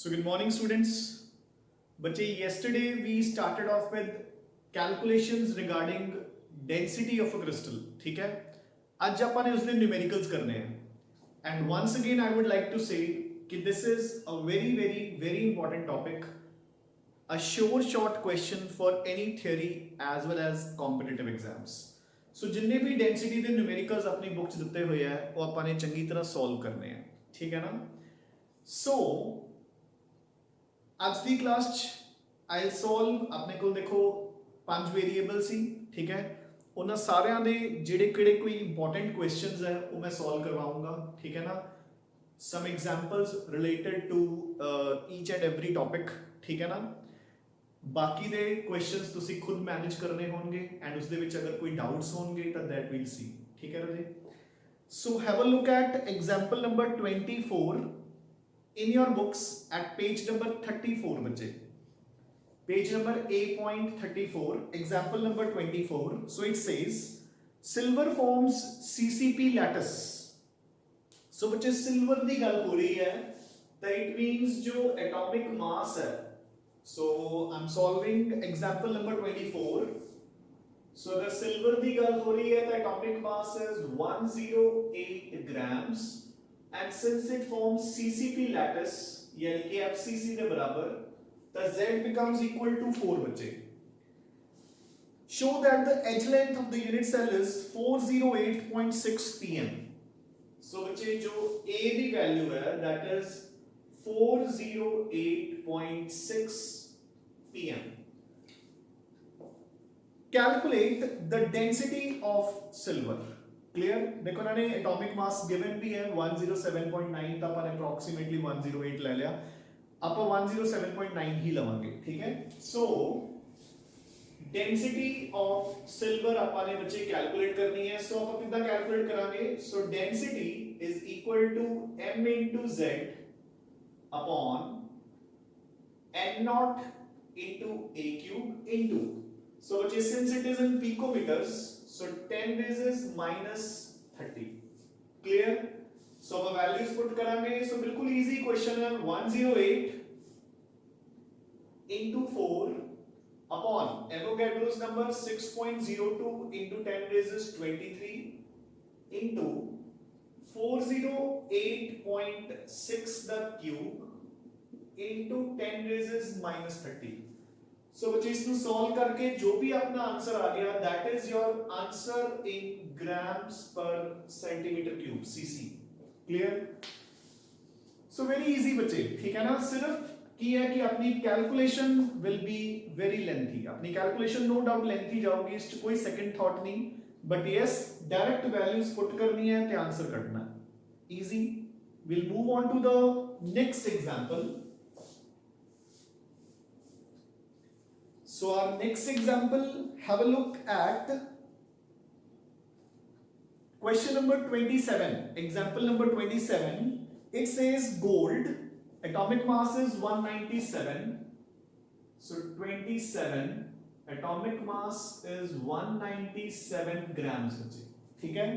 So good morning students. बच्चे yesterday we started off with calculations regarding density of a crystal. ठीक है, आज अपन ने उसने numericals करने हैं. And once again I would like to say कि this is a very important topic, a sure short question for any theory as well as competitive exams. So जिन्ने भी density ਦੇ numericals अपनी book 'ਚ ਦਿੱਤੇ ਹੋਏ ਆ ਉਹ ਆਪਾਂ ਨੇ ਚੰਗੀ ਤਰ੍ਹਾਂ solve करने हैं. ठीक है ना? So ਅੱਜ ਦੀ ਕਲਾਸ 'ਚ ਆਈ ਸੋਲਵ ਆਪਣੇ ਕੋਲ ਦੇਖੋ 5 ਵੇਰੀਏਬਲ ਸੀ. ਠੀਕ ਹੈ, ਉਹਨਾਂ ਸਾਰਿਆਂ ਦੇ ਜਿਹੜੇ ਕਿਹੜੇ ਕੋਈ ਇੰਪੋਰਟੈਂਟ ਕੁਐਸਚਨਸ ਹੈ ਉਹ ਮੈਂ ਸੋਲਵ ਕਰਵਾਉਂਗਾ. ਠੀਕ ਹੈ ਨਾ, some examples related to each and every topic. ਠੀਕ ਹੈ ਨਾ, ਬਾਕੀ ਦੇ ਕੁਐਸਚਨਸ ਤੁਸੀਂ ਖੁਦ ਮੈਨੇਜ ਕਰਨੇ ਹੋਣਗੇ ਐਂਡ ਉਸ ਦੇ ਵਿੱਚ ਅਗਰ ਕੋਈ ਡਾਊਟਸ ਹੋਣਗੇ ਤਾਂ ਦੈਟ ਵੀਲ ਸੀ. ਠੀਕ ਹੈ ਰਾਜੇ, so have a look at example number 24 in your books at page number 34 बच्चे, page number A.34, example number 24. So it says silver forms CCP lattice. So बच्चे silver दी गल हो रही है तो it means जो atomic mass है. So I'm solving example number 24. So अगर silver दी गल हो रही है तो atomic mass is 108 grams. And since it forms CCP lattice यानी कि FCC के बराबर, तो Z becomes equal to 4 बच्चे. Show that the edge length of the unit cell is 408.6 pm. So बच्चे जो A की वैल्यू है that is 408.6 pm. Calculate the density of silver. Clear, देखो ना ने एटॉमिक मास गिवन भी है 107.9, तो अपन अप्रोक्सीमेटली 108 ले लिया, अपन 107.9 ही लवांगे. ठीक है, सो डेंसिटी ऑफ सिल्वर अपन ने बच्चे कैलकुलेट करनी है. सो अपन कितना कैलकुलेट करांगे? So density is equal to m into z upon n naught into a cube into, so बच्चे since it is in picometers, so 10 raised minus 30. Clear? So अब values put करेंगे. So बिल्कुल easy question है. 108 into 4 upon Avogadro's number 6.02 into 10 raised 23 into 408.6 the cube into 10 raised minus 30. सो बच्चे इसको solve करके जो भी अपना आंसर आ गया that is your answer in grams per centimetre cube cc. Clear? So very easy बच्चे. ठीक है ना, सिर्फ की है कि अपनी calculation will be very lengthy. अपनी कैलकुलेशन नो डाउट लेंथी जाओगी, इसमें कोई सेकंड थॉट नहीं, but yes direct values put करनी है ते आंसर करना है. Easy. Will move on to the next example. So our next example, have a look at question number 27. Example number 27. It says gold, atomic mass is 197. So 27, atomic mass is 197 grams. ठीक है?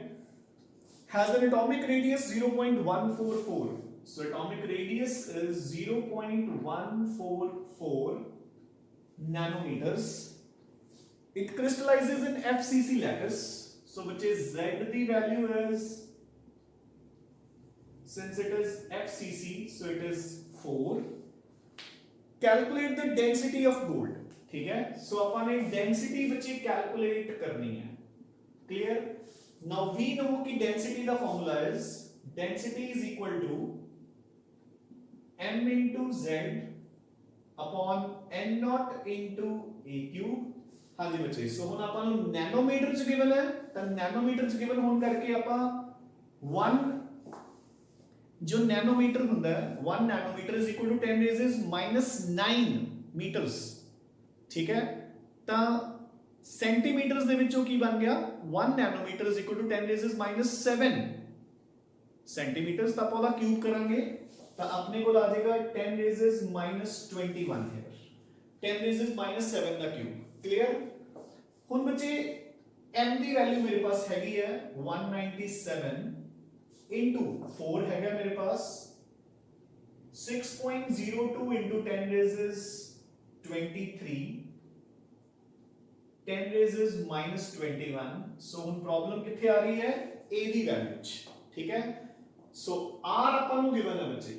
Has an atomic radius 0.144. So atomic radius is 0.144 nanometers. It crystallizes in FCC lattice. So which is Z the value is, since it is FCC, so it is 4. Calculate the density of gold. ठीक है, so अपन ने density बच्चे calculate करनी है. Clear? Now we know कि density the formula is density is equal to m into z upon n naught into a cube. हाँ जी बच्चे, सो ਹੁਣ ਆਪਾਂ ਨੂੰ ਨੈਨੋਮੀਟਰ ਚ ਗਿਵਨ ਹੈ ਤਾਂ ਨੈਨੋਮੀਟਰ ਚ ਗਿਵਨ ਹੋਣ ਕਰਕੇ ਆਪਾਂ 1 ਜੋ ਨੈਨੋਮੀਟਰ ਹੁੰਦਾ ਹੈ 1 nanometre is equal to 10 raised minus 9 meters. ਠੀਕ ਹੈ, ਤਾਂ ਸੈਂਟੀਮੀਟਰਸ ਦੇ ਵਿੱਚੋਂ ਕੀ ਬਣ ਗਿਆ 1 nanometre is equal to 10 raised minus 7 ਸੈਂਟੀਮੀਟਰਸ. ਤਾਂ ਆਪਾਂ ਉਹਦਾ ਕਿਊਬ ਕਰਾਂਗੇ तो अपने को आ जाएगा 10 raised minus 21 है, 10 raised minus 7 का क्यूब. क्लियर? हुन बच्चे m की वैल्यू मेरे पास हैगी है 197 into 4 हैगा मेरे पास. 6.02 into 10 raises 23, 10 raises minus 21. So ਹੁਣ प्रॉब्लम किथे आ रही है a दी वैल्यू च, ठीक है। So r अपन ਨੂੰ given है बच्चे,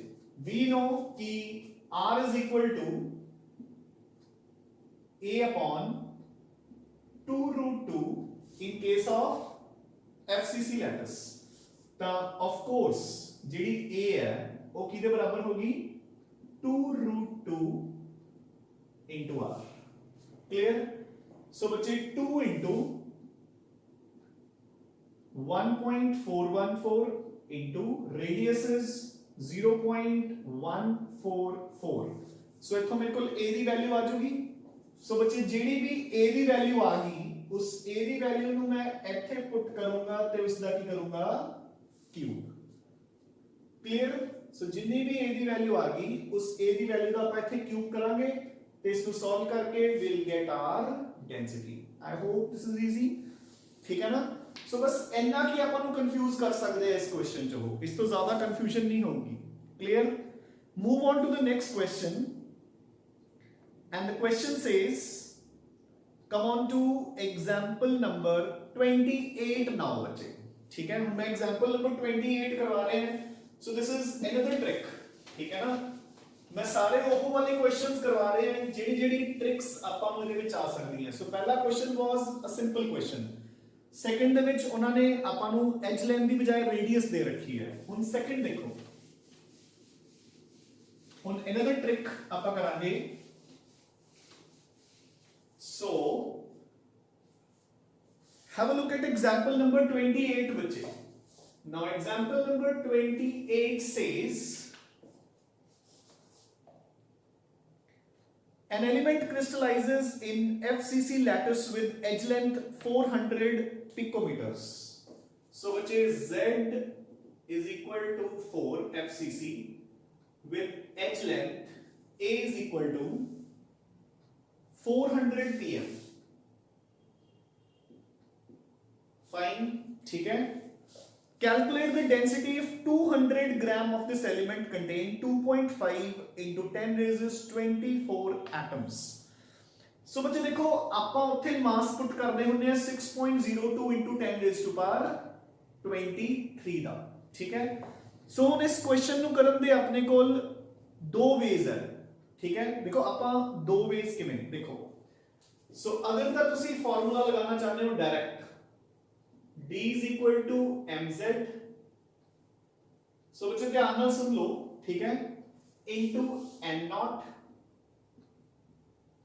we know कि r is equal to a upon 2 root 2 in case of FCC lattice। ਤਾਂ of course ਜਿਹੜੀ a है वो किदे बराबर होगी 2 root 2 into r। Clear. So बच्चे 2 into 1.414 into radius is 0.144। So इथों मेरे को a दी वैल्यू आ जाएगी। So बच्चे जेडी भी a दी वैल्यू आ गई, उस a दी वैल्यू ਨੂੰ मैं ਇੱਥੇ ਪੁੱਟ ਕਰੂੰਗਾ ਤੇ ਉਸ ਦਾ ਕੀ ਕਰੂੰਗਾ क्यूब। क्लियर। सो जितनी भी a दी वैल्यू आ गई उस a दी वैल्यू ਦਾ ਆਪਾਂ ਇੱਥੇ क्यूब ਕਰਾਂਗੇ ਤੇ ਇਸ ਨੂੰ ਸੋਲਵ ਕਰਕੇ we'll get our density। I hope this is easy। ठीक है ना। सो बस ਇੰਨਾ ਕੀ ਆਪਾਂ ਨੂੰ ਕੰਫਿਊਜ਼ ਕਰ ਸਕਦੇ ਆ ਇਸ ਕੁਐਸਚਨ ਚ, ਹੋ ਇਸ ਤੋਂ ਜ਼ਿਆਦਾ ਕੰਫਿਊਜ਼ਨ ਨਹੀਂ ਹੋਊਗੀ। Clear. Move on to the next question and the question says come on to example number 28 now बच्चे। ठीक है। हम एग्जांपल नंबर 28 करवा रहे हैं। So this is another trick. ठीक है ना। मैं सारे ओहो वाले क्वेश्चंस करवा रहे हैं जेडी जेडी ट्रिक्स ਆਪਾਂ ਨੂੰ ਇਹਦੇ ਵਿੱਚ ਆ ਸਕਦੀਆਂ। ਸੋ ਪਹਿਲਾ question was a simple question. Second ਦੇ ਵਿੱਚ ਉਹਨਾਂ ਨੇ ਆਪਾਂ ਨੂੰ ਐਜ ਲੈਂਥ ਦੀ ਬਜਾਏ ਰੇਡੀਅਸ ਦੇ ਰੱਖੀ ਹੈ। ਹੁਣ ਸੈਕੰਡ ਦੇਖੋ, ਹੁਣ ਅਨदर ट्रिक ਆਪਾਂ ਕਰਾਂਗੇ। सो have a look at example number 28 बच्चे। now example number 28 says an element crystallizes in FCC lattice with edge length 400 picometers। so which is Z is equal to 4 FCC with edge length A is equal to 400 pm। Fine. ठीक है। Calculate the density of 200 gram of this element contain 2.5 into 10 raises 24 atoms. So बच्चे देखो ਆਪਾਂ ਉੱਥੇ ਮਾਸ ਪੁੱਟ ਕਰਦੇ ਹੁੰਦੇ ਆ 6.02 into 10 raised to power 23 ਦਾ। ਠੀਕ ਹੈ। ਸੋ ਹੁਣ ਇਸ ਕੁਐਸਚਨ ਨੂੰ ਕਰਨ ਦੇ ਆਪਣੇ ਕੋਲ ਦੋ ਵੇਜ਼ ਹੈ। ठीक है। देखो ਆਪਾਂ दो वेज किवें देखो। सो अगर ਤਾਂ ਤੁਸੀਂ ਫਾਰਮੂਲਾ ਲਗਾਉਣਾ ਚਾਹੁੰਦੇ ਹੋ direct d is equal to mz। सो बच्चों ध्यान ਨਾਲ सुन लो। ठीक है। into n naught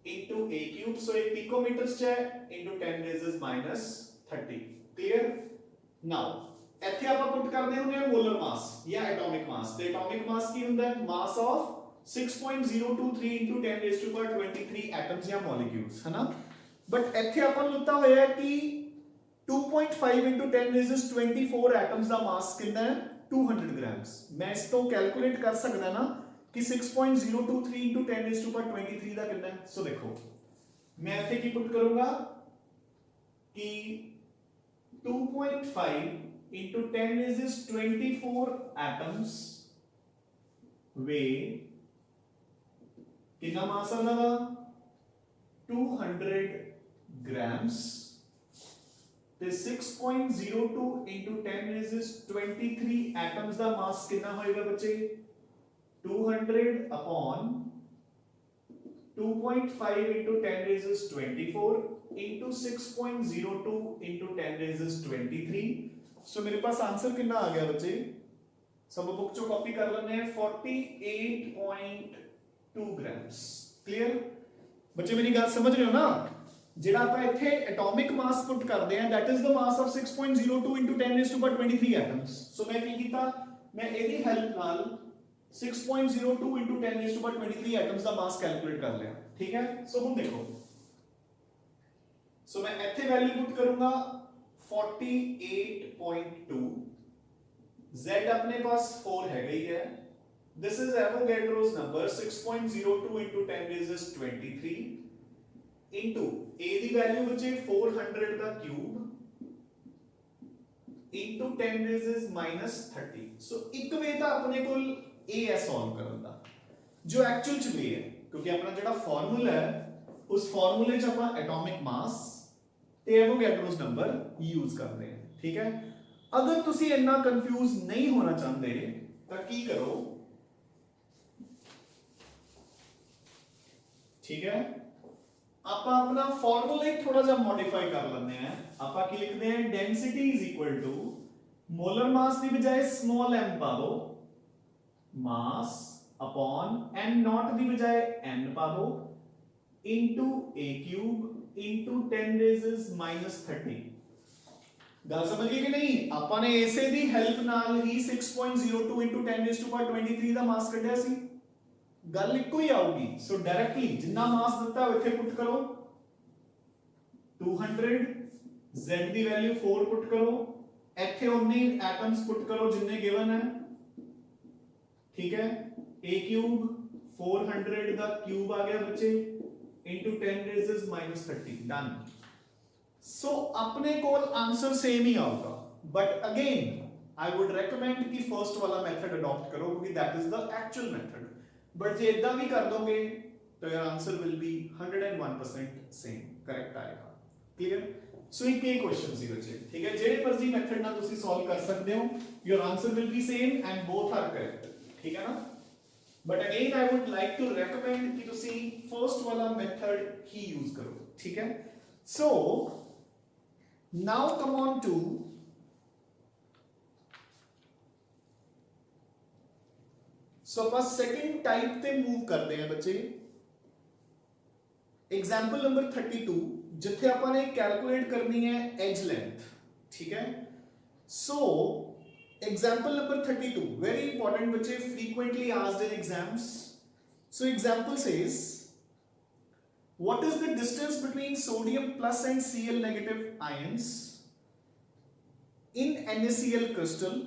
into a cube। सो एक पिकोमीटर्स ਚ है into 10 raises minus 30। Clear. Now ਇੱਥੇ ਆਪਾਂ ਪੁੱਟ ਕਰਦੇ ਹੁੰਦੇ ਆ ਮੋਲਰ ਮਾਸ ਜਾਂ ਐਟੋਮਿਕ ਮਾਸ। ਤੇ ਐਟੋਮਿਕ ਮਾਸ ਕੀ ਹੁੰਦਾ ਹੈ ਮਾਸ of 6.023 into 10 raised to power 23 atoms या molecules है ना। बट ਇੱਥੇ ਆਪਾਂ ਨੂੰ ਦਿੱਤਾ ਹੋਇਆ ਹੈ ਕਿ 2.5 into 10 raised to 24 atoms ਦਾ ਮਾਸ ਕਿੰਨਾ ਹੈ 200 grams। मैं ਇਸ ਤੋਂ ਕੈਲਕੂਲੇਟ ਕਰ ਸਕਦਾ ਨਾ कि 6.023 into 10 raised to power 23 ਦਾ ਕਿੰਨਾ ਹੈ। ਸੋ ਦੇਖੋ मैं ਇੱਥੇ ਕੀ ਪੁੱਟ ਕਰੂੰਗਾ कि 2.5 into 10 raised to 24 atoms weigh कितना मास है ना 200 grams ਤੇ 6.02 into 10 raised to 23 atoms ਦਾ ਮਾਸ ਕਿੰਨਾ ਹੋਏਗਾ ਬੱਚੇ 200 upon 2.5 into 10 raised to 24 into 6.02 into 10 raised to 23। सो मेरे पास आंसर कितना आ गया बच्चे सब बुक चो कॉपी कर लेने 48.2 grams। क्लियर बच्चे मेरी बात समझ रहे हो ना। ਜਿਹੜਾ ਆਪਾਂ ਇੱਥੇ ਐਟੋਮਿਕ ਮਾਸ ਪੁੱਟ ਕਰਦੇ ਆ that is the mass of 6.02 into 10 raised to power 23 atoms। ਸੋ ਮੈਂ ਕੀ ਕੀਤਾ ਮੈਂ ਇਹਦੀ ਹੈਲਪ ਨਾਲ 6.02 into 10 raised to power 23 atoms the mass calculate ਕਰ ਲਿਆ। ਠੀਕ ਹੈ। ਸੋ ਹੁਣ ਦੇਖੋ ਸੋ ਮੈਂ ਇੱਥੇ ਵੈਲਿਊ ਪੁੱਟ ਕਰੂੰਗਾ 48.2 Z अपने पास 4 है गई है। This is Avogadro's number 6.02 into 10 raised to 23 into A दी वैल्यू बचे 400 का cube into 10 raised minus 30। So एक वे तो अपने को ਇਹ ਹੈ ਸੋਲਵ ਕਰਨ ਦਾ ਜੋ ਐਕਚੁਅਲ ਚ ਵੇ ਹੈ ਕਿਉਂਕਿ ਆਪਣਾ ਜਿਹੜਾ ਫਾਰਮੂਲਾ ਹੈ ਉਸ ਫਾਰਮੂਲੇ ਚ ਆਪਾਂ ਐਟੋਮਿਕ ਮਾਸ ਤੇ ਐਵੋਗੈਡਰੋਸ ਨੰਬਰ ਯੂਜ਼ ਕਰਦੇ ਹਾਂ ਠੀਕ ਹੈ ਅਗਰ ਤੁਸੀਂ ਇੰਨਾ ਕੰਫਿਊਜ਼ ਨਹੀਂ ਹੋਣਾ ਚਾਹੁੰਦੇ ਤਾਂ ਕੀ ਕਰੋ ठीक है ਆਪਾਂ अपना फॉर्मूला थोड़ा सा मॉडिफाई कर लेते हैं ਆਪਾਂ ਕੀ ਲਿਖਦੇ हैं density is equal to molar mass की बजाय स्मॉल m पा दो मास अपॉन n नॉट की बजाय n पा दो into a cube into 10 raise -30 गल समझ गए कि नहीं ਆਪਾਂ ने ਇਸੇ ਦੀ ਹੈਲਪ ਨਾਲ ਹੀ 6.02 * 10⁻23 ਦਾ ਮਾਸ ਕੱਢਿਆ ਸੀ गल इको ही आऊगी सो डायरेक्टली जिन्ना मास दिता इथे पुट करो 200 z दी वैल्यू 4 पुट करो इथे उन्ने एटम्स पुट करो जिन्ने गिवन है ठीक है a क्यूब 400 दा क्यूब आ गया बच्चे इनटू 10 रेज़ -30 डन सो अपने कोल आंसर सेम ही आऊगा but again I would recommend कि फर्स्ट वाला मेथड अडॉप्ट करो क्योंकि that is the actual method but जे इदा भी कर दोगे तो your answer will be 101% same correct आएगा क्लियर सो एक ही क्वेश्चन सी बच्चे ठीक है जेडे मर्जी मेथड ना तुसी सॉल्व कर सकते हो your answer will be same and both are correct ठीक है ना but again I would like to recommend कि तुसी फर्स्ट वाला मेथड ही यूज करो ठीक है so now come on to so आप सेकंड टाइप पे मूव करते हैं बच्चे एग्जांपल नंबर 32 जिथे आपने कैलकुलेट करनी है एज लेंथ ठीक है so example number 32 very important बच्चे frequently asked in exams so example says what is the distance between sodium plus and Cl negative ions in NaCl crystal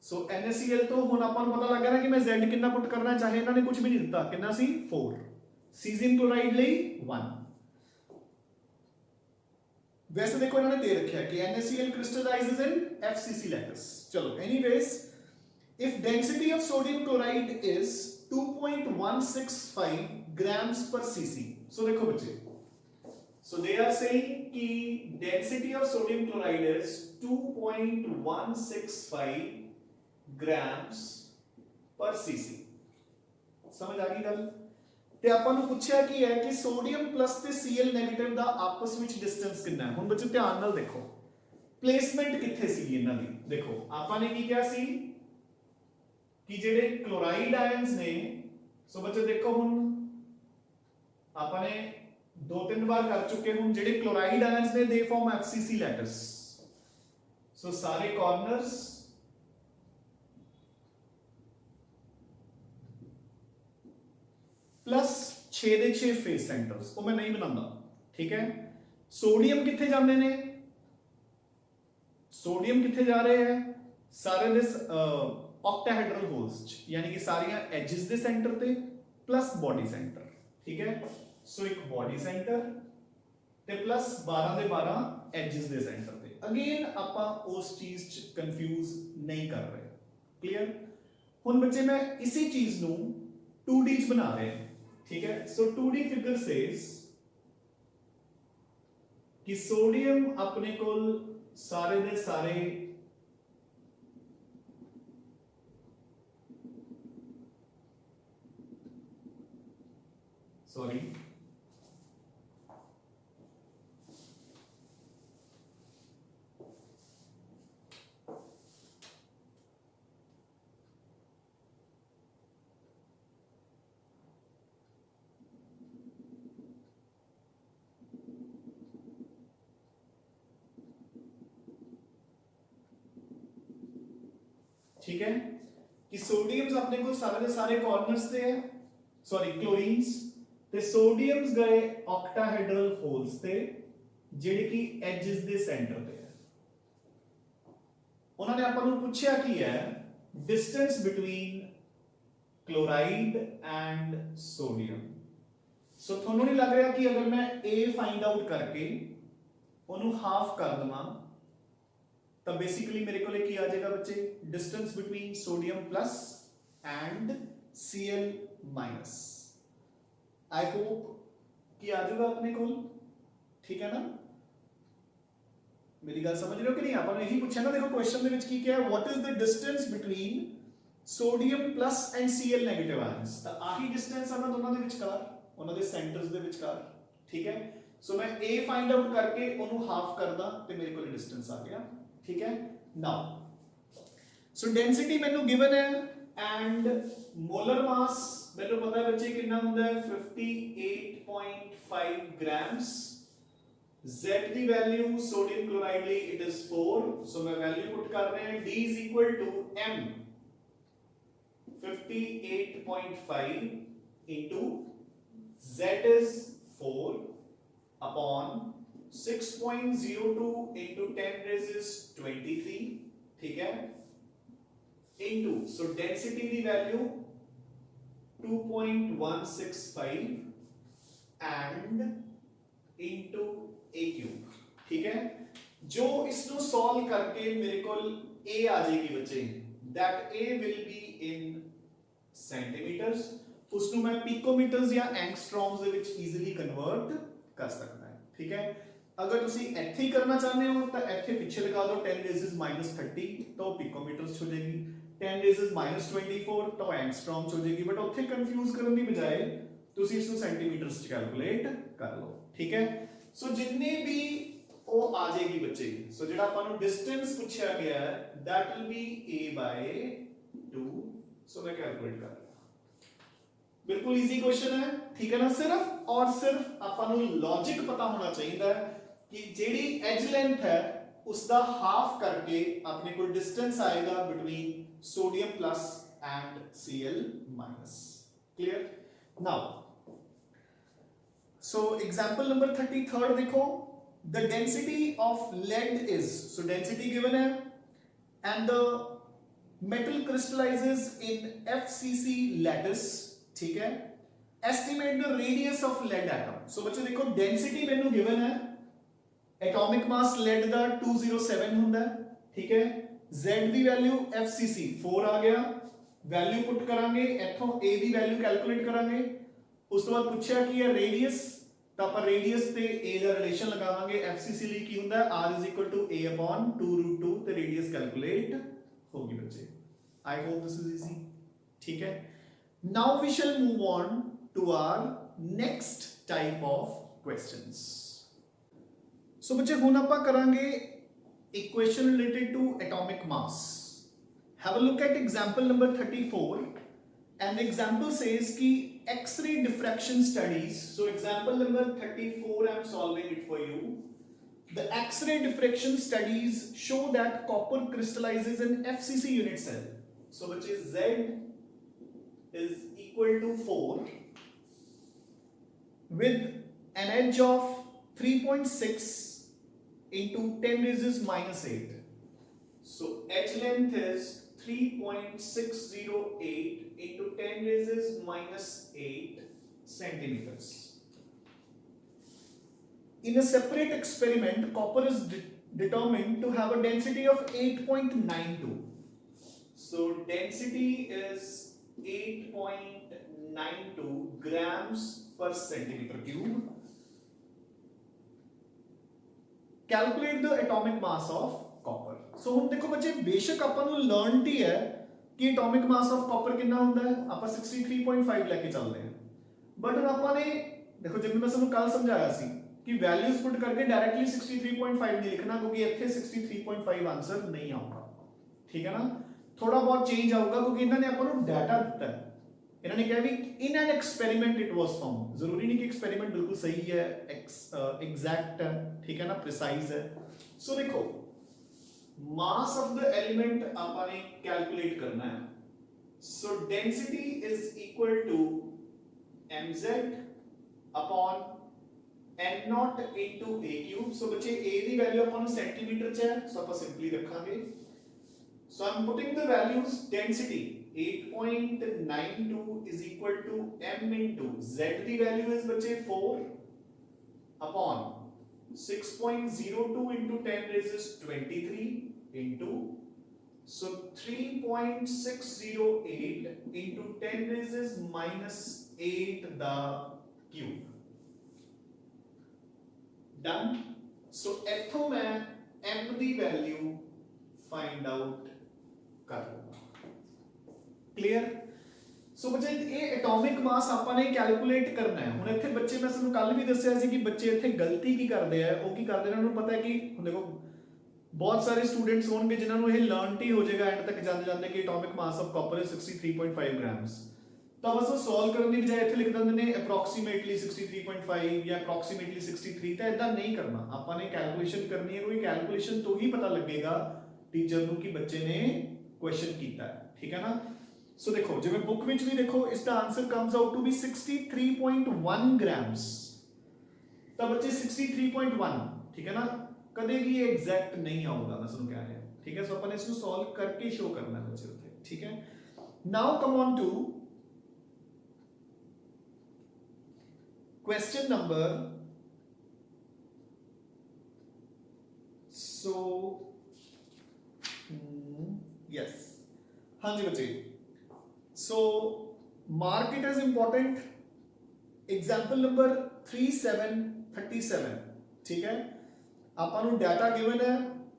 so NaCl तो हुन अपन पता लग गया ना कि मैं Z कितना पुट करना चाहे इन्होंने कुछ भी नहीं दिता कितना सी 4 सीजियम क्लोराइड ਲਈ 1 वैसे देखो इन्होंने दे रखा है कि NaCl crystallizes in FCC lattice चलो anyways if density of sodium chloride is 2.165 grams per cc so देखो बच्चे so they are saying कि density of sodium chloride is 2.165 grams पर सीसी समझ आ गई गल ਤੇ ਆਪਾਂ ਨੂੰ ਪੁੱਛਿਆ ਕੀ ਹੈ ਕਿ ਸੋਡੀਅਮ ਪਲੱਸ ਤੇ Cl ਨੈਗੇਟਿਵ ਦਾ ਆਪਸ ਵਿੱਚ ਡਿਸਟੈਂਸ ਕਿੰਨਾ ਹੈ ਹੁਣ ਬੱਚੋ ਧਿਆਨ ਨਾਲ ਦੇਖੋ ਪਲੇਸਮੈਂਟ ਕਿੱਥੇ ਸੀ ਇਹਨਾਂ ਦੀ ਦੇਖੋ ਆਪਾਂ ਨੇ ਕੀ ਕਿਹਾ ਸੀ ਕਿ ਜਿਹੜੇ ਕਲੋਰਾਈਡ ਆਇਨਸ ਨੇ ਸੋ ਬੱਚੋ ਦੇਖੋ ਹੁਣ ਆਪਾਂ ਨੇ ਦੋ ਤਿੰਨ ਵਾਰ ਕਰ ਚੁੱਕੇ ਹੁਣ ਜਿਹੜੇ ਕਲੋਰਾਈਡ ਆਇਨਸ ਨੇ ਦੇ ਫਾਰਮ FCC ਲੈਟਿਸ ਸੋ ਸਾਰੇ ਕਾਰਨਰਸ प्लस 6 ਦੇ 6 फेस सेंटर्स ਉਹ ਮੈਂ ਨਹੀਂ ਬਣਾਉਂਦਾ ਠੀਕ ਹੈ ਸੋਡੀਅਮ ਕਿੱਥੇ ਜਾਂਦੇ ਨੇ ਸੋਡੀਅਮ ਕਿੱਥੇ ਜਾ ਰਹੇ ਹੈ ਸਾਰੇ ਦੇ ਆਕਟਾहेड्रल ਹੋਲਸ ਚ ਯਾਨੀ ਕਿ ਸਾਰੀਆਂ ਐਜਸ ਦੇ ਸੈਂਟਰ ਤੇ ਪਲੱਸ ਬਾਡੀ ਸੈਂਟਰ ਠੀਕ ਹੈ ਸੋ ਇੱਕ ਬਾਡੀ ਸੈਂਟਰ ਤੇ ਪਲੱਸ 12 ਦੇ 12 ਐਜਸ ਦੇ ਸੈਂਟਰ ਤੇ ਅਗੇਨ ਆਪਾਂ ਉਸ ਚੀਜ਼ ਚ ਕੰਫਿਊਜ਼ ਨਹੀਂ ਕਰ ਰਹੇ ਕਲੀਅਰ ਹੁਣ ਬੱਚੇ मैं इसी चीज ਨੂੰ 2D ਚ बना रहे हैं ठीक है सो 2D फिगर सेज कि सोडियम अपने को सारे दे सारे सॉरी ठीक है कि सोडियम्स अपने को सारे दे सारे कॉर्नर्स ते है सॉरी क्लोरीन्स ते सोडियम्स गए ऑक्टाहेड्रल होल्स ते ਜਿਹੜੇ कि एजेस दे सेंटर ते है उन्होंने अपन ਨੂੰ ਪੁੱਛਿਆ ਕੀ ਹੈ distance between chloride and sodium सो ਤੁਹਾਨੂੰ ਨਹੀਂ ਲੱਗ ਰਿਹਾ ਕਿ अगर मैं A फाइंड आउट करके ਉਹਨੂੰ हाफ कर ਦਵਾਂ तो बेसिकली मेरे को की आ जाएगा बच्चे distance between sodium plus and Cl minus। I hope कि आ जाएगा अपने को, ठीक है ना? मेरी गल समझ रहे हो कि नहीं? आपने यही पूछा ना, देखो क्वेश्चन ਦੇ ਵਿੱਚ ਕੀ ਕਿਹਾ, what is the distance between sodium plus and Cl negative ions. ਤਾਂ ਆਹੀ ਡਿਸਟੈਂਸ ਆ ਨਾ ਦੋਨਾਂ ਦੇ ਵਿਚਕਾਰ, ਉਹਨਾਂ ਦੇ ਸੈਂਟਰਸ ਦੇ ਵਿਚਕਾਰ, ਠੀਕ ਹੈ? ਸੋ ਮੈਂ A ਫਾਈਂਡ ਆਊਟ ਕਰਕੇ ਉਹਨੂੰ ਹਾਫ ਕਰਦਾ ਤੇ ਮੇਰੇ ਕੋਲ ਡਿਸਟੈਂਸ ਆ ਗਿਆ, ਠੀਕ ਹੈ? ਨਾਓ ਸੋ ਡੈਂਸਿਟੀ ਮੈਨੂੰ ਗਿਵਨ ਹੈ ਐਂਡ ਮੋਲਰ ਮਾਸ ਮੈਨੂੰ ਪਤਾ ਹੈ ਬੱਚੇ ਕਿੰਨਾ ਹੁੰਦਾ ਹੈ, 58.5 grams। Z ਦੀ ਵੈਲਿਊ ਸੋਡੀਅਮ ਕਲੋਰਾਈਡ ਲਈ ਇਟ ਇਜ਼ 4, ਸੋ ਮੈਂ ਵੈਲਿਊ ਪੁੱਟ ਕਰ ਰਿਹਾ ਹਾਂ, D is equal to M 58.5 into Z is 4 upon 6.02 into 10 raised 23, ठीक है, into, so density the value 2.165 and into a cube, ठीक है? जो इसको सॉल्व करके मेरे को a आ जाएगी बच्चे, that a will be in centimeters, उसको मैं पिकोमीटर्स या एंगस्ट्रॉम्स ਦੇ ਵਿੱਚ ਈਜ਼ੀਲੀ ਕਨਵਰਟ ਕਰ ਸਕਦਾ ਹੈ, ਠੀਕ ਹੈ? अगर ਤੁਸੀਂ ਇੱਥੇ ਹੀ ਕਰਨਾ ਚਾਹੁੰਦੇ ਹੋ ਤਾਂ ਇੱਥੇ ਪਿੱਛੇ ਲਗਾ ਦਿਓ 10 ਰੇਜ਼ਸ -30 ਤਾਂ ਉਹ ਪਿਕੋਮੀਟਰਸ ਹੋ ਜਾਏਗੀ, 10 ਰੇਜ਼ਸ -24 ਤਾਂ ਉਹ ਐਂਗਸਟ੍ਰॉम्स ਹੋ ਜਾਏਗੀ, ਬਟ ਉੱਥੇ ਕੰਫਿਊਜ਼ ਕਰਨ ਦੀ ਬਜਾਏ ਤੁਸੀਂ ਇਸ ਨੂੰ ਸੈਂਟੀਮੀਟਰਸ ਚ ਕੈਲਕੂਲੇਟ ਕਰ ਲਓ, ਠੀਕ ਹੈ? ਸੋ ਜਿੰਨੇ ਵੀ ਉਹ ਆ ਜਾਏਗੀ ਬੱਚੇ, ਸੋ ਜਿਹੜਾ ਆਪਾਂ ਨੂੰ ਡਿਸਟੈਂਸ ਪੁੱਛਿਆ ਗਿਆ ਹੈ that will be a/2, ਸੋ ਮੈਂ ਕੈਲਕੂਲੇਟ ਕਰ ਲਿਆ। बिल्कुल इजी क्वेश्चन है, ठीक है ना? सिर्फ और सिर्फ ਆਪਾਂ ਨੂੰ लॉजिक पता होना चाहिए कि जेडी एज लेंथ है उसका हाफ करके अपने को डिस्टेंस आएगा between sodium plus and Cl minus. Clear? Now so example number 33 देखो, the density of lead is, so density given है and the metal crystallizes in FCC lattice, ठीक है? Estimate the radius of lead atom. So बच्चे देखो density मेनू given है, atomic mass lead दा 207 ਹੁੰਦਾ ਹੈ, ठीक है? Z ਦੀ ਵੈਲਿਊ FCC 4 ਆ ਗਿਆ, ਵੈਲਿਊ ਪੁੱਟ ਕਰਾਂਗੇ ਇੱਥੋਂ A ਦੀ ਵੈਲਿਊ ਕੈਲਕੂਲੇਟ ਕਰਾਂਗੇ, ਉਸ ਤੋਂ ਬਾਅਦ ਪੁੱਛਿਆ ਕੀ ਹੈ ਰੇਡੀਅਸ, ਤਾਂ ਆਪਾਂ ਰੇਡੀਅਸ ਤੇ A ਦਾ ਰਿਲੇਸ਼ਨ ਲਗਾਵਾਂਗੇ। FCC ਲਈ ਕੀ ਹੁੰਦਾ ਹੈ, R = A/2√2 ਤੇ ਰੇਡੀਅਸ ਕੈਲਕੂਲੇਟ ਹੋਗੀ ਬੱਚੇ। I hope this is easy, ठीक है? Now we shall move on to our next type of questions. So बच्चे हुन आपां करांगे एक question related to atomic mass. Have a look at example number 34 and the example says कि X-ray diffraction studies. So example number 34 I am solving it for you. The X-ray diffraction studies show that copper crystallizes in FCC unit cell. So which is Z is equal to 4 with an edge of 3.6 into 10 raised -8. So edge length is 3.608 into 10 raised -8 centimeters. In a separate experiment, copper is determined to have a density of 8.92. So density is 8.92 grams per centimeter cube. Calculate the atomic mass of copper. So ਹੁਣ ਦੇਖੋ ਬੱਚੇ ਬੇਸ਼ੱਕ ਆਪਾਂ ਨੂੰ learned ਹੀ ਹੈ ਕਿ atomic mass of copper ਕਿੰਨਾ ਹੁੰਦਾ ਹੈ, ਆਪਾਂ 63.5 ਲੈ ਕੇ ਚੱਲਦੇ ਹਾਂ, ਬਟ ਹੁਣ ਆਪਾਂ ਨੇ ਦੇਖੋ ਜਿਵੇਂ ਮੈਂ ਤੁਹਾਨੂੰ ਕੱਲ ਸਮਝਾਇਆ ਸੀ ਕਿ ਵੈਲਿਊਜ਼ ਪੁੱਟ ਕਰਕੇ ਡਾਇਰੈਕਟਲੀ 63.5 ਨਹੀਂ ਲਿਖਣਾ, ਕਿਉਂਕਿ ਇੱਥੇ 63.5 ਆਨਸਰ ਨਹੀਂ ਆਊਗਾ, ਠੀਕ ਹੈ ਨਾ? थोड़ा बहुत चेंज आऊगा क्योंकि इन्होंने अपन को डाटा दिता है, इन्होंने कहा भी in an experiment it was found. जरूरी नहीं कि एक्सपेरिमेंट बिल्कुल सही है, एग्जैक्ट है, ठीक है ना, प्रिसाइज है। सो देखो मास ऑफ द एलिमेंट अपन ने कैलकुलेट करना है। So density is equal to mz upon n0 into a cube। So बच्चे a दी वैल्यू अपन सेंटीमीटर च है, सो अपन सिंपली रखांगे। So I'm putting the values, density 8.92 is equal to m into z the value is बच्चे 4 upon 6.02 into 10 raised 23 into So 3.608 into 10 raised minus 8 the cube. Done. So ਇੱਥੋਂ मैं m ਦੀ value find out कर लूंगा. Clear? सो बच्चे ये atomic mass ਆਪਾਂ ਨੇ calculate ਕਰਨਾ ਹੈ. ਹੁਣ ਇੱਥੇ ਬੱਚੇ ਮੈਂ ਤੁਹਾਨੂੰ ਕੱਲ ਵੀ ਦੱਸਿਆ ਸੀ ਕਿ ਬੱਚੇ ਇੱਥੇ ਗਲਤੀ ਕੀ ਕਰਦੇ ਆ, ਉਹ ਕੀ ਕਰਦੇ ਨੇ, ਉਹਨਾਂ ਨੂੰ ਪਤਾ ਹੈ ਕਿ ਹੁਣ ਦੇਖੋ ਬਹੁਤ ਸਾਰੇ ਸਟੂਡੈਂਟਸ ਹੋਣਗੇ ਜਿਨ੍ਹਾਂ ਨੂੰ ਇਹ ਲਰਨਡ ਹੀ ਹੋ ਜਾਏਗਾ ਐਂਡ ਤੱਕ ਜਾਂਦੇ ਜਾਂਦੇ ਕਿ atomic mass of copper is 63.5 grams. ਤਾਂ ਬਸ ਉਹ ਸੋਲਵ ਕਰਨ ਦੀ ਬਜਾਏ ਇੱਥੇ ਲਿਖ ਦਿੰਦੇ ਨੇ ਅਪਰੋਕਸੀਮੇਟਲੀ 63.5 ਜਾਂ ਅਪਰੋਕਸੀਮੇਟਲੀ 63. ਤਾਂ ਇਦਾਂ ਨਹੀਂ ਕਰਨਾ, ਆਪਾਂ ਨੇ ਕੈਲਕੂਲੇਸ਼ਨ ਕਰਨੀ ਹੈ. ਕੋਈ ਕੈਲਕੂਲੇਸ਼ਨ ਤੋਂ ਹੀ ਪਤਾ ਲੱਗੇਗਾ ਟੀਚਰ ਨੂੰ ਕਿ ਬੱਚੇ ਨੇ ਕੁਐਸਚਨ ਕੀਤਾ ਹੈ. ਠੀਕ ਹੈ ਨਾ. सो देखो जिवें बुक विच भी देखो इसका answer comes out to be 63.1 grams. तो बच्चे 63.1, ठीक है ना, कदे भी ये एग्जैक्ट नहीं आऊगा, मैं सुन कह रहा हूं. ठीक है. सो अपन इसको सॉल्व करके शो करना है बच्चे उते. ठीक है. Now come on to question number, so yes, हाँ जी बच्चे. So mark it as important. Example number 3737. ठीक है. ਆਪਾਂ ਨੂੰ ਡਾਟਾ ਗਿਵਨ ਹੈ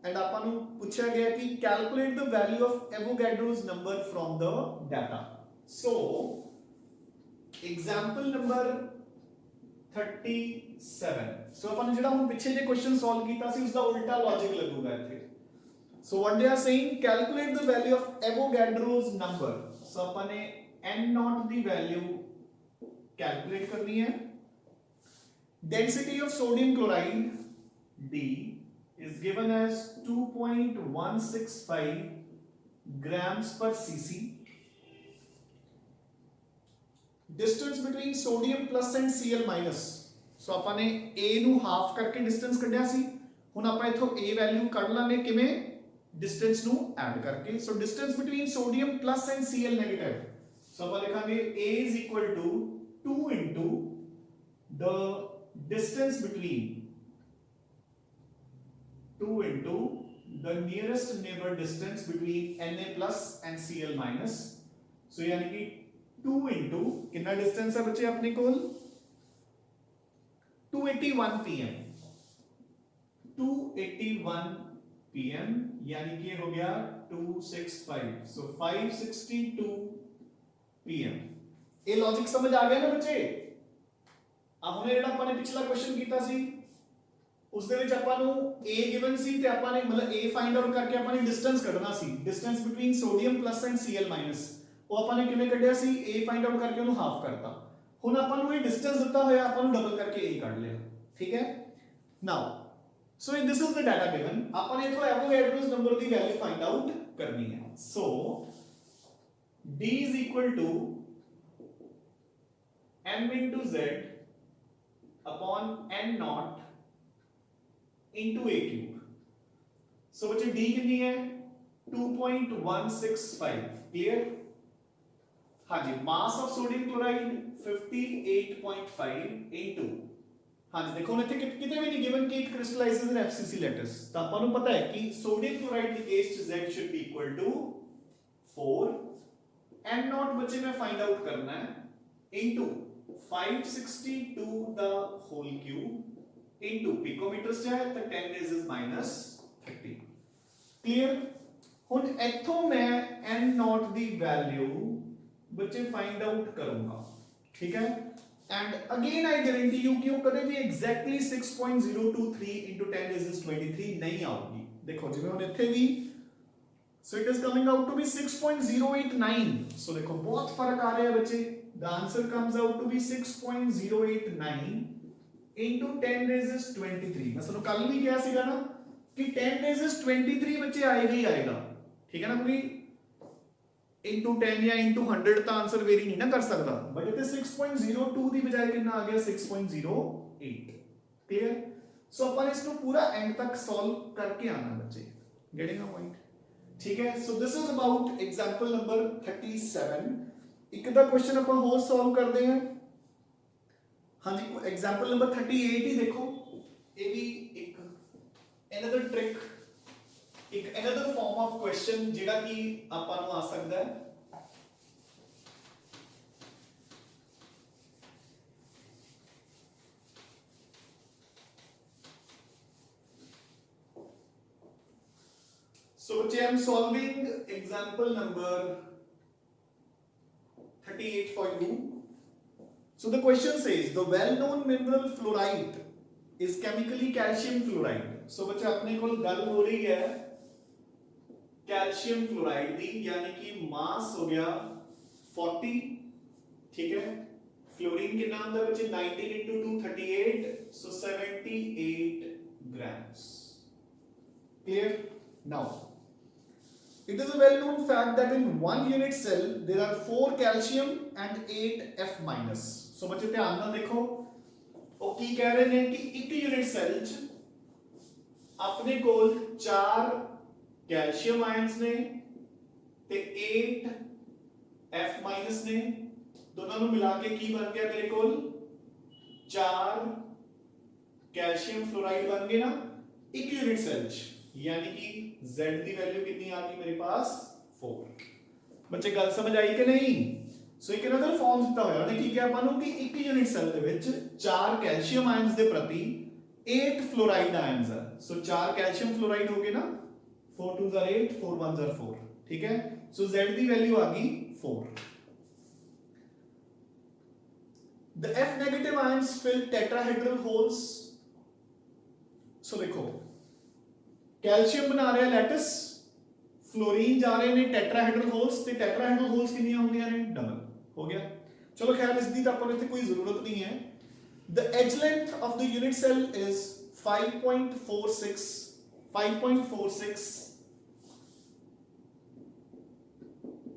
ਐਂਡ ਆਪਾਂ ਨੂੰ ਪੁੱਛਿਆ ਗਿਆ ਕਿ calculate the value of Avogadro's number from the data. So example number 37. So ਆਪਾਂ ਨੇ ਜਿਹੜਾ ਹੁਣ ਪਿੱਛੇ ਜੇ ਕੁਐਸਚਨ ਸੋਲਵ ਕੀਤਾ ਸੀ ਉਸ ਦਾ ਉਲਟਾ ਲੌਜੀਕ ਲੱਗੂਗਾ ਇੱਥੇ. So what they are saying, calculate the value of Avogadro's number. So अपन ने n naught की value calculate करनी है. Density of sodium chloride D is given as 2.165 grams per cc. Distance between sodium plus and Cl minus. So अपन ने A ਨੂੰ half करके distance ਕੱਢਿਆ ਸੀ. ਹੁਣ ਆਪਾਂ ਇਥੋਂ A value ਕੱਢ ਲਾਂਗੇ ਕਿਵੇਂ, डिस्टेंस ਨੂੰ ऐड करके. So distance between sodium plus and Cl negative. So अपन लिखेंगे A is equal to 2 into the distance between 2 into the nearest neighbor distance between Na plus and Cl minus. सो यानी कि 2 into कितना distance है बच्चे अपने कोल 281 pm. 281 pm यानी कि हो गया 265. सो 562 pm. ये लॉजिक समझ आ गया ना बच्चे. अब हमने ਜਿਹੜਾ ਆਪਾਂ ਨੇ ਪਿਛਲਾ ਕੁਐਸਚਨ ਕੀਤਾ ਸੀ ਉਸ ਦੇ ਵਿੱਚ ਆਪਾਂ ਨੂੰ A ਗਿਵਨ ਸੀ ਤੇ ਆਪਾਂ ਨੇ ਮਤਲਬ A ਫਾਈਂਡ ਆਊਟ ਕਰਕੇ ਆਪਾਂ ਨੇ ਡਿਸਟੈਂਸ ਕੱਢਣਾ ਸੀ. Distance between sodium plus and Cl minus. ਉਹ ਆਪਾਂ ਨੇ ਕਿਵੇਂ ਕੱਢਿਆ ਸੀ, A ਫਾਈਂਡ ਆਊਟ ਕਰਕੇ ਉਹਨੂੰ ਹਾਫ ਕਰਤਾ. ਹੁਣ ਆਪਾਂ ਨੂੰ ਇਹ ਡਿਸਟੈਂਸ ਦਿੱਤਾ ਹੋਇਆ, ਆਪਾਂ ਨੂੰ ਡਬਲ ਕਰਕੇ A ਕੱਢ ਲਿਆ. ਠੀਕ ਹੈ. ਨਾਓ so this is the data given. अपन ने इथों एवोगैड्रोस नंबर की वैल्यू फाइंड आउट करनी है. so D is equal to m into z upon n naught into a cube. so बच्चे D कितनी है 2.165. क्लियर. हाँ जी. Mass of sodium chloride 58.5 into, हाँ जी देखो इतने कितने भी नहीं गिवन कि it crystallises in FCC lattice. तो अपन को पता है कि सोडियम क्लोराइड की case Z should be equal to 4. n naught बच्चे में फाइंड आउट करना है into 562 the whole cube into picometres जो है तो 10 रेज़ माइनस 30. क्लियर. हुन इथों मैं n नॉट दी वैल्यू बच्चे फाइंड आउट करूंगा. ठीक है. And again I guarantee you कि वो कदे भी exactly 6.023 into 10 raised 23 नहीं आऊगी. देखो जिਵੇਂ ਹੁਣ ਇੱਥੇ भी so it is coming out to be 6.089. so देखो बहुत फर्क आ रहा है बच्चे. the answer comes out to be 6.089 into 10 raised 23. मैं ਤੁਹਾਨੂੰ ਕੱਲ ਵੀ ਕਿਹਾ ਸੀਗਾ ਨਾ कि 10 raised 23 बच्चे आएगा ही आएगा. ठीक है ना. कोई into 10 या into 100 ਤਾਂ ਆਨਸਰ ਵੇਰੀ ਨਹੀਂ ਨਾ ਕਰ ਸਕਦਾ. ਬਟ ਇੱਥੇ 6.02 ਦੀ ਬਜਾਏ ਕਿੰਨਾ ਆ ਗਿਆ 6.08. ਕਲੀਅਰ. ਸੋ ਆਪਾਂ ਇਸ ਨੂੰ ਪੂਰਾ ਐਂਡ ਤੱਕ ਸੋਲਵ ਕਰਕੇ ਆਣਾ ਬੱਚੇ. Getting a point. ਠੀਕ ਹੈ. So this is about example number 37. ਇੱਕ ਦਾ ਕੁਐਸਚਨ ਆਪਾਂ ਹੋਰ ਸੋਲਵ ਕਰਦੇ ਹਾਂ. ਹਾਂਜੀ. ਐਗਜ਼ਾਮਪਲ ਨੰਬਰ 38 ਹੀ ਦੇਖੋ. ਇਹ ਵੀ ਇੱਕ ਅਨਦਰ ਟ੍ਰਿਕ एक another form of question ਜਿਹੜਾ ਕਿ ਆਪਾਂ ਨੂੰ ਆ ਸਕਦਾ ਹੈ So I am solving example number 38 for you. So the question says the well-known mineral fluoride is chemically calcium fluoride. So बच्चे अपने को गल हो रही है कैल्शियम फ्लोराइड दी यानी कि मास हो गया 40 ठीक है फ्लोरीन कितना होता है बच्चे 19 into 2 38 so 78 grams. Clear? Now it is a well-known fact that in one unit cell there are 4 calcium and 8 F minus. So बच्चे ध्यान ਨਾਲ देखो ਉਹ ਕੀ ਕਹਿ ਰਹੇ ਨੇ ਕਿ ਇੱਕ ਯੂਨਿਟ ਸੈੱਲ 'ਚ ਆਪਣੇ ਕੋਲ 4 ਕੈਲਸ਼ੀਅਮ ਆਇਨਸ ਨੇ ਤੇ 8 F minus ਨੇ ਦੋਨਾਂ ਨੂੰ ਮਿਲਾ ਕੇ ਕੀ ਬਣ ਗਿਆ ਮੇਰੇ ਕੋਲ 4 ਕੈਲਸ਼ੀਅਮ ਫਲੋਰਾइड बन गए ना एक यूनिट सेल यानी कि Z की वैल्यू कितनी आ गई मेरे पास 4 बच्चे गल समझ आई कि नहीं सो एक अनदर फॉर्म दिता होया ने की किया ਆਪਾਂ ਨੂੰ ਕਿ ਇੱਕ ਯੂਨਿਟ ਸੈੱਲ ਦੇ ਵਿੱਚ 4 ਕੈਲਸ਼ੀਅਮ ਆਇਨਸ ਦੇ ਪ੍ਰਤੀ 8 ਫਲੋਰਾइड आयंस है सो 4 कैल्शियम फ्लोराइड हो गए ना 4 2s are 8 4 1s are 4 ठीक है सो Z की वैल्यू आ गई 4 the F negative ions fill tetrahedral holes सो देखो कैल्शियम बना रहा है लैटिस फ्लोरीन जा रहे ने टेट्राहेड्रल होल्स ते टेट्राहेड्रल होल्स कितनी होंदियां ने डबल हो गया चलो खैर इस दी तो अपन इत्थे कोई जरूरत नहीं है the edge length of the unit cell is 5.46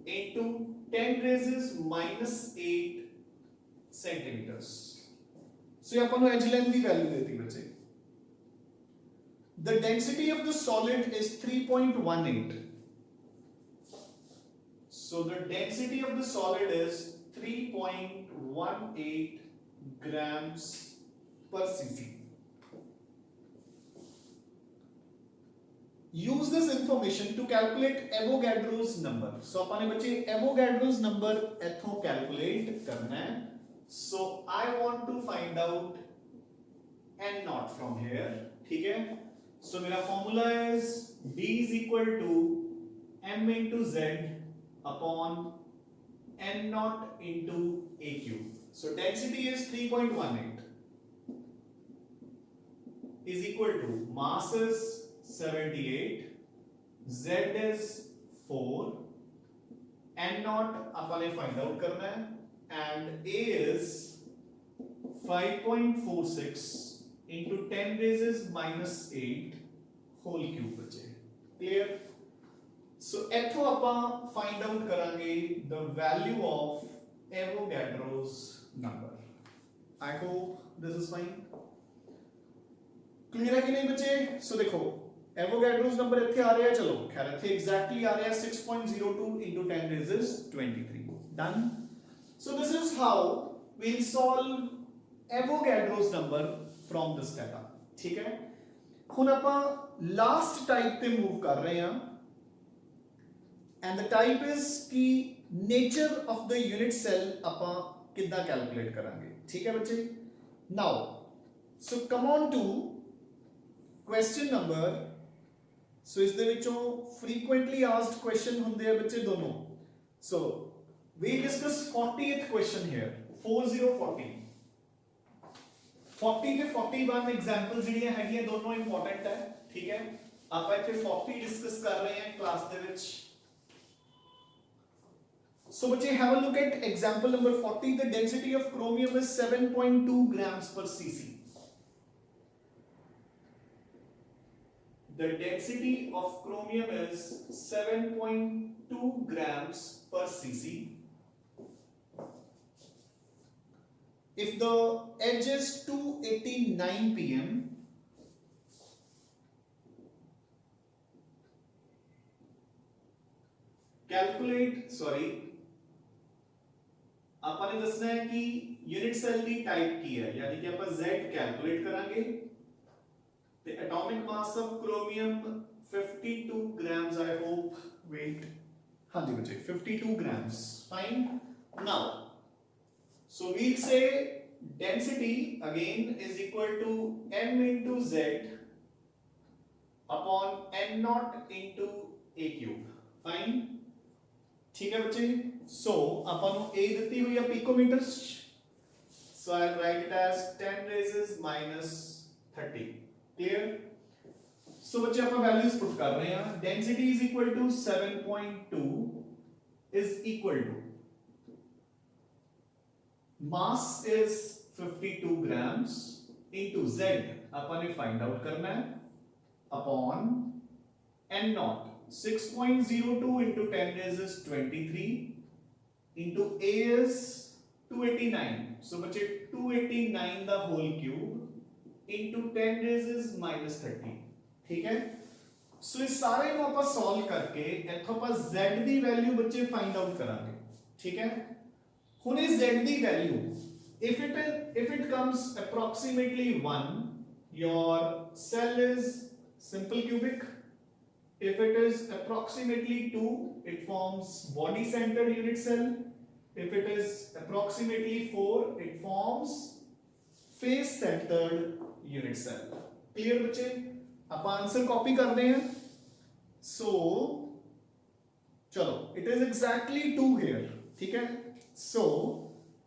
into 10 raised minus 8 centimeters so ये अपन edge length की वैल्यू देती बच्चे the density of the solid is 3.18 so the density of the solid is 3.18 grams per cc. Use this information to calculate Avogadro's number. So अपन ने बच्चे Avogadro's number इथों calculate करना है. So I want to find out n naught from here. ठीक है? So मेरा formula is B is equal to m into z upon n naught into a cube. So density is 3.18 is equal to mass is 78, z is 4, n naught अपन ने find out करना है and a is 5.46 into 10 raised minus 8 whole cube बचे. Clear? So इथों अपन find out करांगे the value of Avogadro's number. I hope this is fine. Clear है कि नहीं बच्चे? So देखो Avogadro's number इत्थे आ रहा है चलो खैर इत्थे exactly आ रहा है 6.02 into 10 raised 23. Done. So this is how we'll solve Avogadro's number from this data. ठीक है? ਹੁਣ ਆਪਾਂ last type ਤੇ move ਕਰ ਰਹੇ ਹਾਂ and the type is कि nature of the unit cell ਆਪਾਂ कितना कैलकुलेट करांगे ठीक है बच्चे now so come on to question number so इस दे विचों frequently asked question ਹੁੰਦੇ ਆ ਬੱਚੇ ਦੋਨੋਂ so we discuss 40th question here 4040 40 ਤੇ 41 एग्जांपल ਜਿਹੜੀਆਂ ਹੈਗੀਆਂ ਦੋਨੋਂ ਇੰਪੋਰਟੈਂਟ ਹੈ ਠੀਕ ਹੈ ਆਪਾਂ ਇੱਥੇ 40 ਡਿਸਕਸ ਕਰ ਰਹੇ ਹਾਂ ਕਲਾਸ ਦੇ ਵਿੱਚ So बच्चे have a look at example number 40. The density of chromium is 7.2 grams per cc. The density of chromium is 7.2 grams per cc. If the edge is 289 pm, ਆਪਾਂ ਨੇ ਦੱਸਣਾ ਹੈ ਕਿ ਯੂਨਿਟ ਸੈੱਲ ਦੀ type ਕੀ ਹੈ ਯਾਨੀ ਕਿ ਆਪਾਂ Z ਕੈਲਕੂਲੇਟ ਕਰਾਂਗੇ ਤੇ atomic mass of chromium 52 grams, I hope. Wait. हाँ जी बच्चे, 52 grams. Fine. Now, so we'll say density again is equal to m into z upon n naught into a cube. Fine. ठीक है बच्चे. So upon a देती हुई है picometers. So I'll write it as 10 raises minus 30. Clear? So बच्चे अपन values put कर रहे हैं. Density is equal to 7.2 is equal to mass is 52 grams into z अपन ने find out करना है upon n naught 6.02 into 10 raises 23 into a is 289. So बच्चे 289 the whole cube into 10 raises minus 30. ठीक है. सो इस सारे को ਆਪਾਂ सॉल्व करके इथों ਆਪਾਂ z ਦੀ ਵੈਲਿਊ ਬੱਚੇ ਫਾਈਂਡ ਆਊਟ ਕਰਾਂਗੇ. ਠੀਕ ਹੈ. ਹੁਣ ਇਸ z the value if it comes approximately 1, your cell is simple cubic. If it is approximately 2, it forms body centered unit cell. If it is approximately 4, it forms face centered unit cell. Clear बच्चे? आप answer copy कर रहे हैं. So चलो, it is exactly 2 here. ठीक है. So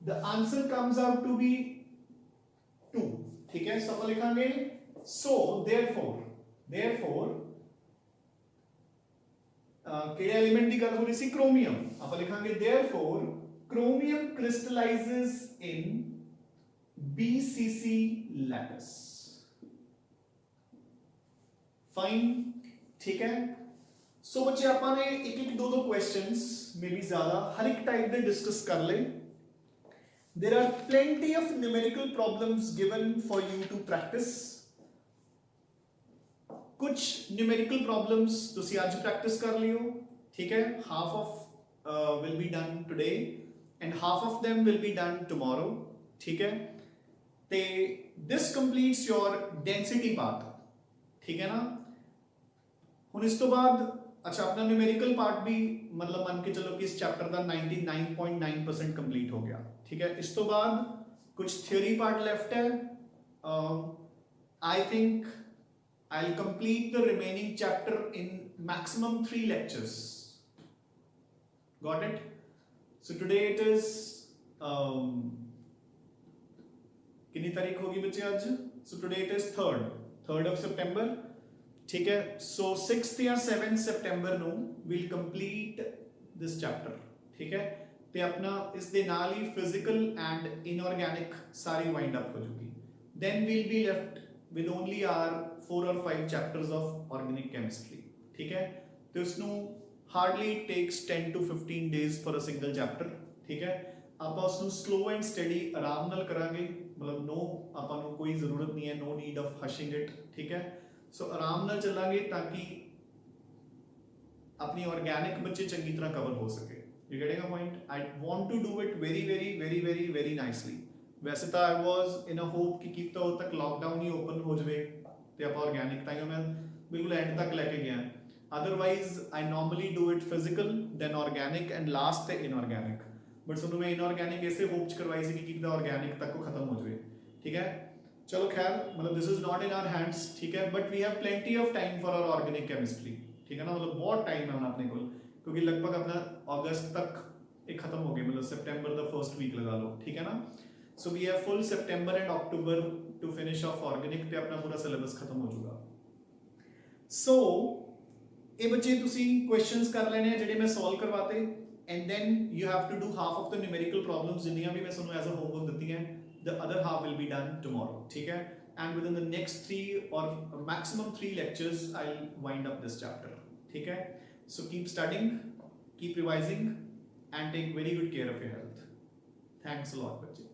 the answer comes out to be 2. ठीक है. सब लिखेंगे. So therefore केड़े एलिमेंट की गल हो रही सी? क्रोमियम. आप लिखेंगे therefore chromium crystallizes in BCC lattice. Fine. ठीक है. सो बच्चे ਆਪਾਂ ने एक दो क्वेश्चंस मे बी ज्यादा हर एक टाइप दे डिस्कस कर ले. There are plenty of numerical problems given for you to practice. कुछ न्यूमेरिकल प्रॉब्लम्स ਤੁਸੀਂ ਅੱਜ ਪ੍ਰੈਕਟਿਸ ਕਰ ਲਿਓ. ठीक है. half of will be done today and half of them will be done tomorrow. ठीक है. ਤੇ this completes your density part. ठीक है ना. ਹੁਣ ਇਸ ਤੋਂ ਬਾਅਦ अच्छा अपना न्यूमेरिकल पार्ट भी मतलब मान के चलो कि इस चैप्टर का 99.9% कंप्लीट हो गया. ठीक है. इस तो बाद कुछ थ्योरी पार्ट लेफ्ट है. I think I'll complete the remaining chapter in maximum 3 lectures. Got it? So today it is कितनी तारीख होगी बच्चे आज? So today it is 3rd of September. ठीक है. So 6th या 7th September ਨੂੰ we'll complete this chapter. ठीक है. ਤੇ ਆਪਣਾ ਇਸ ਦੇ ਨਾਲ ਹੀ physical and inorganic sorry wind up ਹੋ ਜੂਗੀ. Then we'll be left with only our 4 or 5 chapters of organic chemistry. ठीक है. तो उसਨੂੰ hardly takes 10 to 15 days for a single chapter. ठीक है. ਆਪਾਂ उसਨੂੰ slow and steady ਆਰਾਮ ਨਾਲ ਕਰਾਂਗੇ. मतलब no ਆਪਾਂ ਨੂੰ ਕੋਈ ਜ਼ਰੂਰਤ ਨਹੀਂ ਹੈ, no need of hushing it. ठीक है. ਸੋ ਆਰਾਮ ਨਾਲ ਚੱਲਾਂਗੇ ਤਾਂ ਕਿ ਆਪਣੀ organic ਬੱਚੇ ਚੰਗੀ ਤਰ੍ਹਾਂ ਕਵਰ ਹੋ ਸਕੇ. You getting a point? I want to do it very nicely. वैसे तो I was in a hope कि कितना हो तक लॉकडाउन ही ओपन हो जाए ਤੇ ਆਪਾਂ ਆਰਗੈਨਿਕ ਤਾਂ ਮੈਂ ਬਿਲਕੁਲ ਐਂਡ ਤੱਕ ਲੈ ਕੇ ਗਿਆ. Otherwise I normally do it physical then organic and last ਤੇ ਇਨਆਰਗੈਨਿਕ. ਬਟ ਤੁਹਾਨੂੰ ਮੈਂ ਇਨਆਰਗੈਨਿਕ ਇਸੇ ਹੋਪ ਚ ਕਰਵਾਈ ਸੀ ਕਿ ਕਿਦਾਂ ਆਰਗੈਨਿਕ ਤੱਕ ਉਹ ਖਤਮ ਹੋ ਜਾਵੇ. ਠੀਕ ਹੈ. ਚਲੋ ਖੈਰ मतलब this is not in our hands. ठीक है. But we have plenty of time for our organic chemistry. ठीक है ना. मतलब बहुत टाइम है हम अपने को क्योंकि लगभग अपना अगस्त तक एक खत्म हो गया. मतलब सितंबर द फर्स्ट वीक लगा लो. ठीक है ना. So we have full September and October to finish off organic ਤੇ ਆਪਣਾ ਪੂਰਾ ਸਿਲੇਬਸ ਖਤਮ ਹੋ ਜਾਊਗਾ. ਸੋ ਇਹ ਬੱਚੇ ਤੁਸੀਂ ਕੁਐਸਚਨਸ ਕਰ ਲੈਣੇ ਆ ਜਿਹੜੇ ਮੈਂ solve ਕਰਵਾਤੇ and then you have to do half of the numerical problems ਜਿੰਨੀਆਂ ਵੀ ਮੈਂ ਤੁਹਾਨੂੰ ਐਜ਼ ਅ ਹੋਮਵਰਕ ਦਿੱਤੀਆਂ. the other half will be done tomorrow. ठीक है. and within the next 3 or maximum 3 lectures I'll wind up this chapter. ठीक है. so keep studying, keep revising and take very good care of your health. Thanks a lot बच्चे.